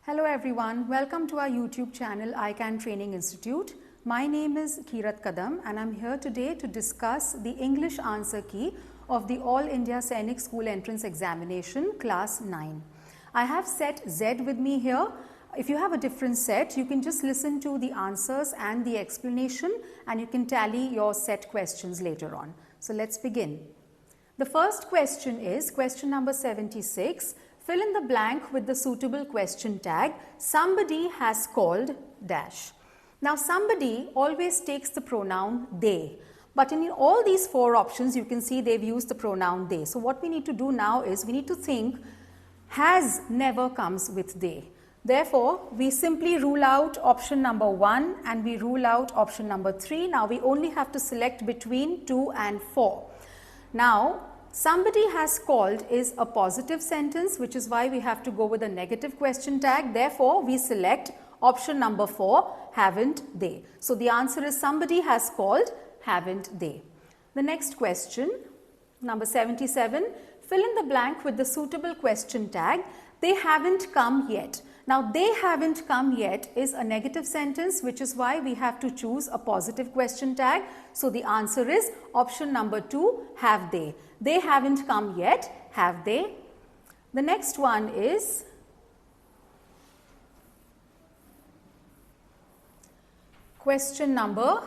Hello everyone, welcome to our YouTube channel ICANN Training Institute. My name is Kirat Kadam and I'm here today to discuss the English answer key of the All India Sainik School Entrance Examination Class 9. I have set Z with me here. If you have a different set, you can just listen to the answers and the explanation and you can tally your set questions later on. So let's begin. The first question is question number 76. Fill in the blank with the suitable question tag. Somebody has called dash. Now somebody always takes the pronoun they. But in all these four options you can see they've used the pronoun they. So what we need to do now is we need to think has never comes with they. Therefore, we simply rule out option number 1 and we rule out option number 3. Now we only have to select between 2 and 4. Now somebody has called is a positive sentence, which is why we have to go with a negative question tag. Therefore, we select option number 4, haven't they. So the answer is somebody has called, haven't they. The next question, number 77, fill in the blank with the suitable question tag. They haven't come yet. Now, they haven't come yet is a negative sentence, which is why we have to choose a positive question tag. So the answer is option number 2, have they. They haven't come yet, have they? The next one is question number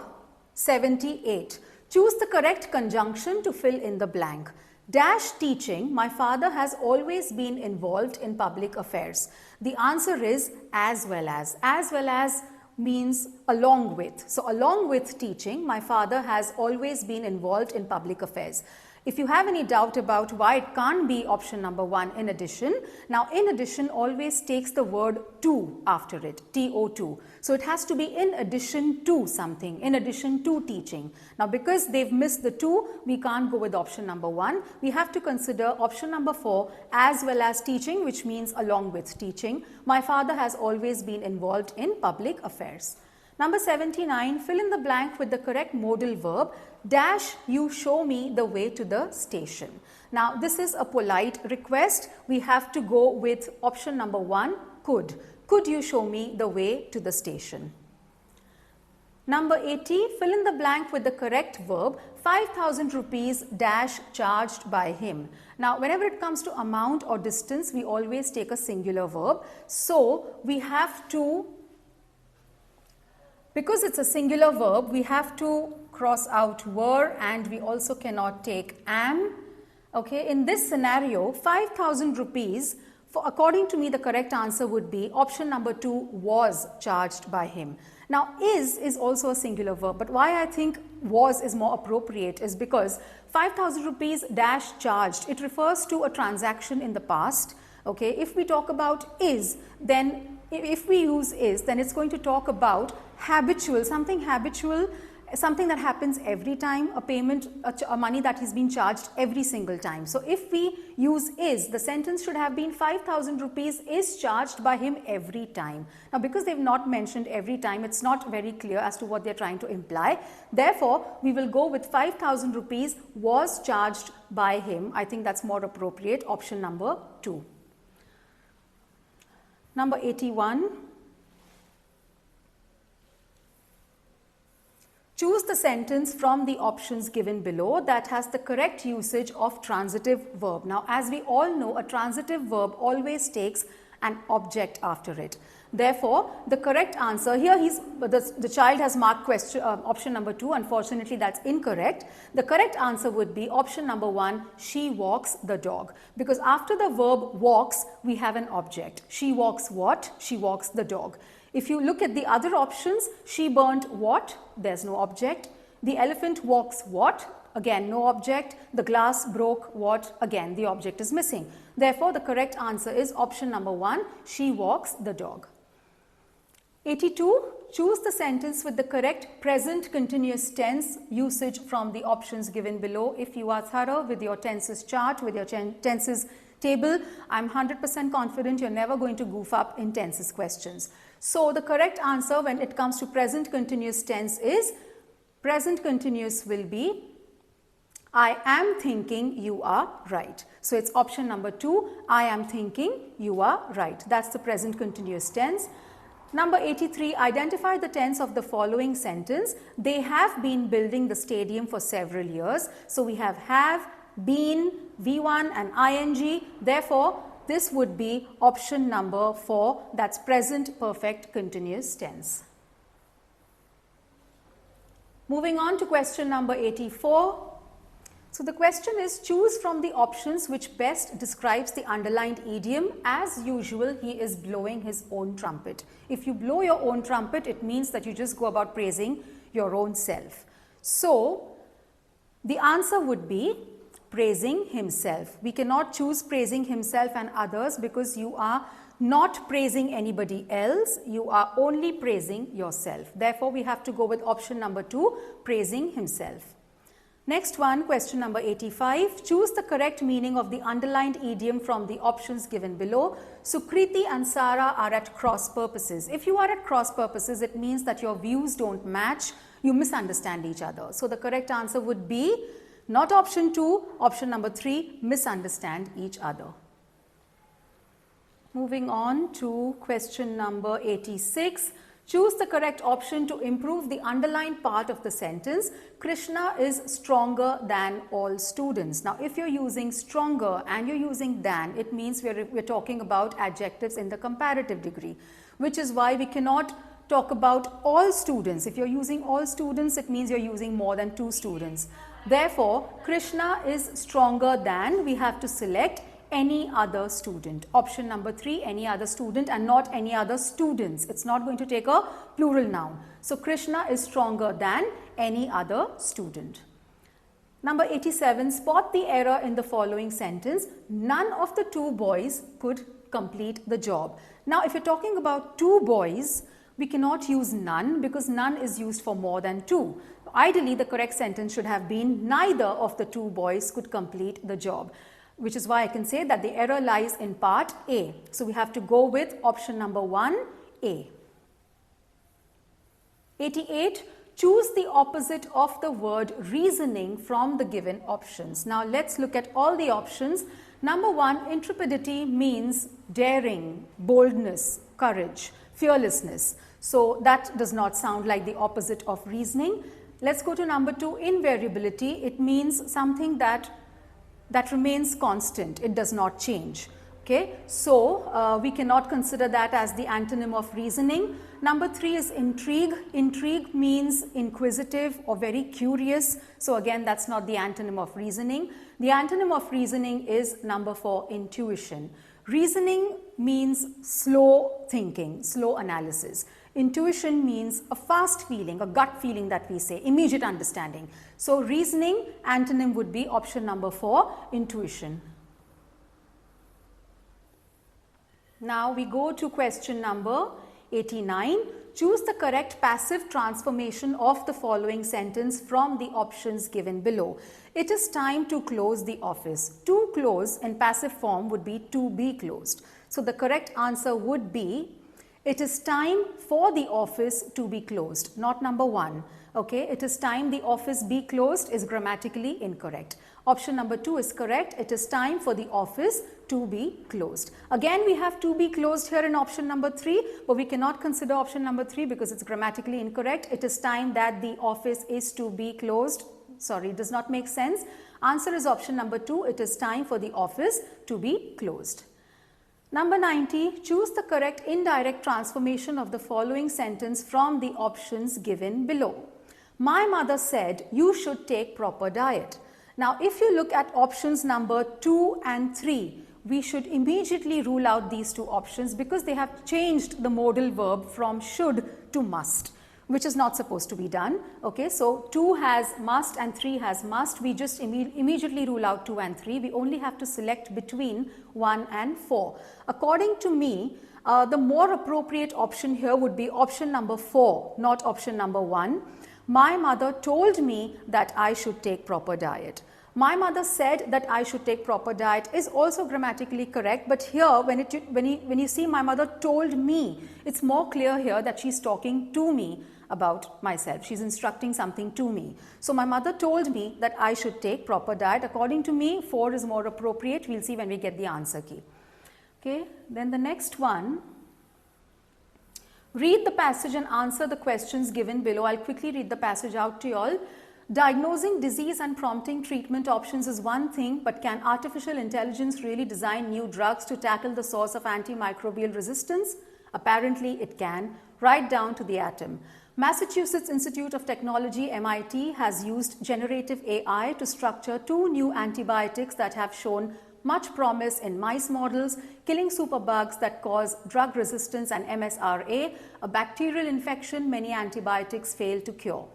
78. Choose the correct conjunction to fill in the blank. Dash teaching, my father has always been involved in public affairs. The answer is as well as. As well as means along with. So along with teaching, my father has always been involved in public affairs. If you have any doubt about why it can't be option number 1, in addition, now in addition always takes the word to after it, TO2. So it has to be in addition to something, in addition to teaching. Now because they've missed the 2, we can't go with option number 1. We have to consider option number 4, as well as teaching, which means along with teaching. My father has always been involved in public affairs. Number 79, fill in the blank with the correct modal verb, dash you show me the way to the station. Now this is a polite request. We have to go with option number 1, could. Could you show me the way to the station? Number 80, fill in the blank with the correct verb, 5,000 rupees dash charged by him. Now whenever it comes to amount or distance, we always take a singular verb. So we have to, because it's a singular verb, we have to cross out were and we also cannot take am. Okay, in this scenario, 5,000 rupees, according to me, the correct answer would be option number 2, was charged by him. Now, is also a singular verb, but why I think was is more appropriate is because 5,000 rupees dash charged, it refers to a transaction in the past. Okay, if we talk about is, then if we use is, then it's going to talk about habitual, something that happens every time, a payment, a money that is being charged every single time. So if we use is, the sentence should have been 5,000 rupees is charged by him every time. Now because they've not mentioned every time, it's not very clear as to what they're trying to imply. Therefore, we will go with 5,000 rupees was charged by him. I think that's more appropriate, option number 2. Number 81. Choose the sentence from the options given below that has the correct usage of transitive verb. Now, as we all know, a transitive verb always takes an object after it. Therefore, the correct answer here, the child has marked option number 2. Unfortunately, that's incorrect. The correct answer would be option number 1, she walks the dog. Because after the verb walks, we have an object. She walks what? She walks the dog. If you look at the other options, she burnt what? There's no object. The elephant walks what? Again, no object. The glass broke what? Again, the object is missing. Therefore, the correct answer is option number 1, she walks the dog. 82, choose the sentence with the correct present continuous tense usage from the options given below. If you are thorough with your tenses chart, with your tenses table, I'm 100% confident you're never going to goof up in tenses questions. So the correct answer when it comes to present continuous tense is, present continuous will be I am thinking you are right. So it's option number 2, I am thinking you are right. That's the present continuous tense. Number 83, identify the tense of the following sentence. They have been building the stadium for several years. So we have, been, V1 and ing. Therefore, this would be option number 4, that's present perfect continuous tense. Moving on to question number 84. So the question is, choose from the options which best describes the underlined idiom. As usual, he is blowing his own trumpet. If you blow your own trumpet, it means that you just go about praising your own self. So the answer would be praising himself. We cannot choose praising himself and others because you are not praising anybody else, you are only praising yourself. Therefore, we have to go with option number 2, praising himself. Next one, question number 85. Choose the correct meaning of the underlined idiom from the options given below. Sukriti and Sara are at cross purposes. If you are at cross purposes, it means that your views don't match, you misunderstand each other. So the correct answer would be not option 2, option number 3, misunderstand each other. Moving on to question number 86. Choose the correct option to improve the underlined part of the sentence. Krishna is stronger than all students. Now, if you're using stronger and you're using than, it means we're talking about adjectives in the comparative degree, which is why we cannot talk about all students. If you're using all students, it means you're using more than 2 students. Therefore, Krishna is stronger than, we have to select any other student. Option number 3, any other student, and not any other students. It's not going to take a plural noun. So Krishna is stronger than any other student. Number 87, spot the error in the following sentence. None of the 2 boys could complete the job. Now, if you're talking about 2 boys, we cannot use none because none is used for more than 2. Ideally, the correct sentence should have been neither of the 2 boys could complete the job, which is why I can say that the error lies in part A. So we have to go with option number 1, A. 88, choose the opposite of the word reasoning from the given options. Now let's look at all the options. Number 1, intrepidity means daring, boldness, courage, fearlessness. So that does not sound like the opposite of reasoning. Let's go to number 2, invariability. It means something that remains constant, it does not change. Okay, so we cannot consider that as the antonym of reasoning. Number 3 is intrigue. Intrigue means inquisitive or very curious. So again, that's not the antonym of reasoning. The antonym of reasoning is number 4, intuition. Reasoning means slow thinking, slow analysis. Intuition means a fast feeling, a gut feeling that we say, immediate understanding. So reasoning, antonym would be option number 4, intuition. Now we go to question number 89. Choose the correct passive transformation of the following sentence from the options given below. It is time to close the office. To close in passive form would be to be closed. So the correct answer would be it is time for the office to be closed, not number 1. Okay, it is time the office be closed is grammatically incorrect. Option number 2 is correct. It is time for the office to be closed. Again, we have to be closed here in option number 3, but we cannot consider option number 3 because it's grammatically incorrect. It is time that the office is to be closed. Sorry, it does not make sense. Answer is option number 2. It is time for the office to be closed. Number 90, choose the correct indirect transformation of the following sentence from the options given below. My mother said you should take proper diet. Now, if you look at options number 2 and 3, we should immediately rule out these 2 options because they have changed the modal verb from should to must, which is not supposed to be done. Okay, so 2 has must and 3 has must. We just immediately rule out 2 and 3. We only have to select between 1 and 4. According to me, the more appropriate option here would be option number 4, not option number 1. My mother told me that I should take proper diet. My mother said that I should take proper diet is also grammatically correct, but here when you see my mother told me, it's more clear here that she's talking to me. about myself. She's instructing something to me. So my mother told me that I should take proper diet. According to me, 4 is more appropriate. We'll see when we get the answer key. Okay, then the next one. Read the passage and answer the questions given below. I'll quickly read the passage out to you all. Diagnosing disease and prompting treatment options is one thing, but can artificial intelligence really design new drugs to tackle the source of antimicrobial resistance? Apparently it can, right down to the atom. Massachusetts Institute of Technology, MIT, has used generative AI to structure 2 new antibiotics that have shown much promise in mice models, killing superbugs that cause drug resistance and MSRA, a bacterial infection many antibiotics fail to cure.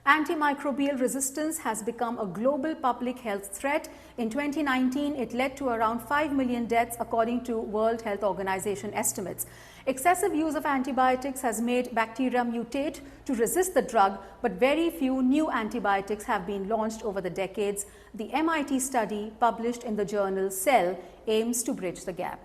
Antimicrobial resistance has become a global public health threat. In 2019, it led to around 5 million deaths according to World Health Organization estimates. Excessive use of antibiotics has made bacteria mutate to resist the drug, but very few new antibiotics have been launched over the decades. The MIT study published in the journal Cell aims to bridge the gap.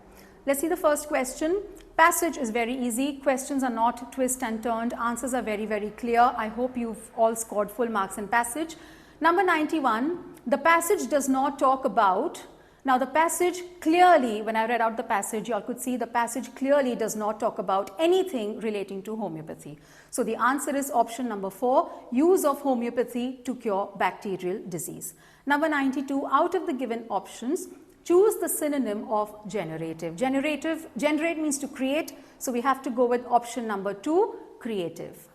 Let's see the first question. Passage is very easy. Questions are not twist and turned. Answers are very, very clear. I hope you've all scored full marks in passage. Number 91, the passage does not talk about. Now the passage clearly, when I read out the passage, you all could see the passage clearly does not talk about anything relating to homeopathy. So the answer is option number 4, use of homeopathy to cure bacterial disease. Number 92, out of the given options, choose the synonym of generative. Generate means to create, so we have to go with option number 2, creative.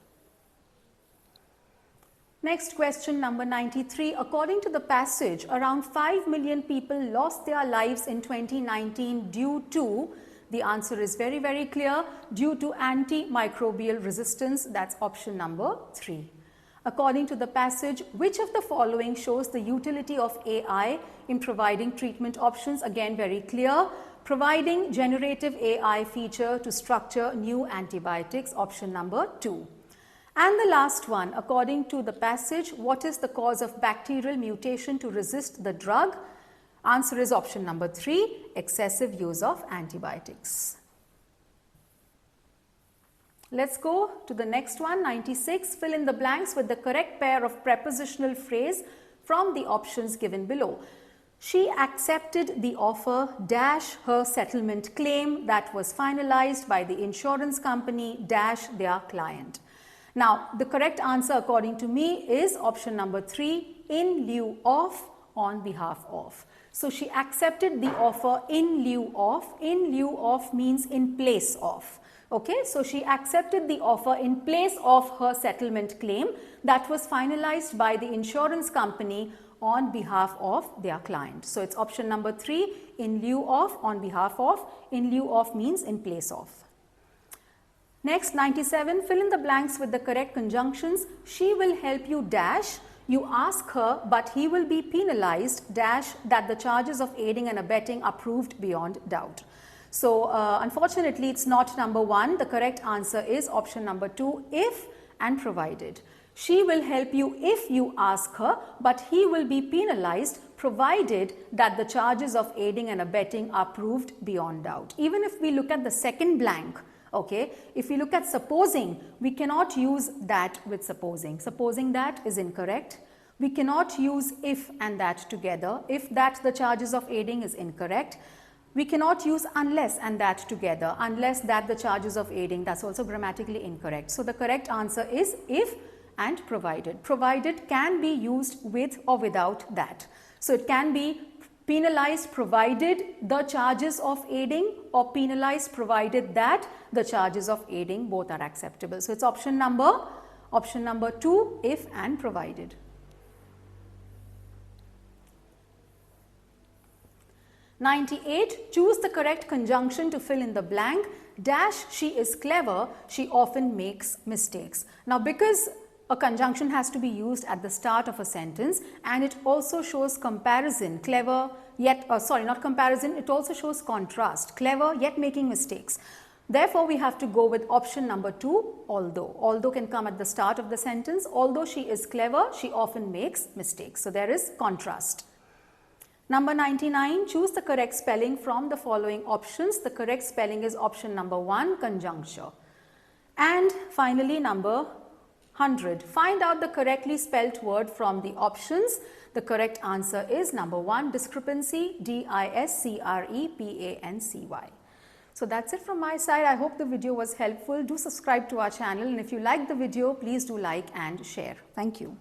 Next question, number 93. According to the passage, around 5 million people lost their lives in 2019 due to, the answer is very, very clear, due to antimicrobial resistance. That's option number 3. According to the passage, which of the following shows the utility of AI in providing treatment options? Again, very clear. Providing generative AI feature to structure new antibiotics, option number 2. And the last one, according to the passage, what is the cause of bacterial mutation to resist the drug? Answer is option number 3, excessive use of antibiotics. Let's go to the next one, 96. Fill in the blanks with the correct pair of prepositional phrase from the options given below. She accepted the offer dash her settlement claim that was finalized by the insurance company dash their client. Now, the correct answer according to me is option number 3, in lieu of, on behalf of. So, she accepted the offer in lieu of. In lieu of means in place of. Okay, so she accepted the offer in place of her settlement claim that was finalized by the insurance company on behalf of their client. So, it's option number 3, in lieu of, on behalf of. In lieu of means in place of. Next, 97, fill in the blanks with the correct conjunctions. She will help you dash. You ask her, but he will be penalized dash that the charges of aiding and abetting are proved beyond doubt. So, unfortunately, it's not number 1. The correct answer is option number 2, if and provided. She will help you if you ask her, but he will be penalized provided that the charges of aiding and abetting are proved beyond doubt. Even if we look at the second blank, okay, if we look at supposing, we cannot use that with supposing. Supposing that is incorrect. We cannot use if and that together. If that the charges of aiding is incorrect. We cannot use unless and that together. Unless that the charges of aiding, that's also grammatically incorrect. So the correct answer is if and provided. Provided can be used with or without that. So it can be penalized provided the charges of aiding, or penalized provided that the charges of aiding, both are acceptable. So it's option number 2, if and provided. 98, choose the correct conjunction to fill in the blank. Dash, she is clever, she often makes mistakes. Now, because a conjunction has to be used at the start of a sentence, and it also shows comparison, clever yet, not comparison, it also shows contrast, clever yet making mistakes. Therefore, we have to go with option number 2, although. Although can come at the start of the sentence. Although she is clever, she often makes mistakes. So there is contrast. Number 99, choose the correct spelling from the following options. The correct spelling is option number 1, conjuncture. And finally, number 100. Find out the correctly spelt word from the options. The correct answer is number 1, discrepancy, D-I-S-C-R-E-P-A-N-C-Y. So that's it from my side. I hope the video was helpful. Do subscribe to our channel, and if you like the video, please do like and share. Thank you.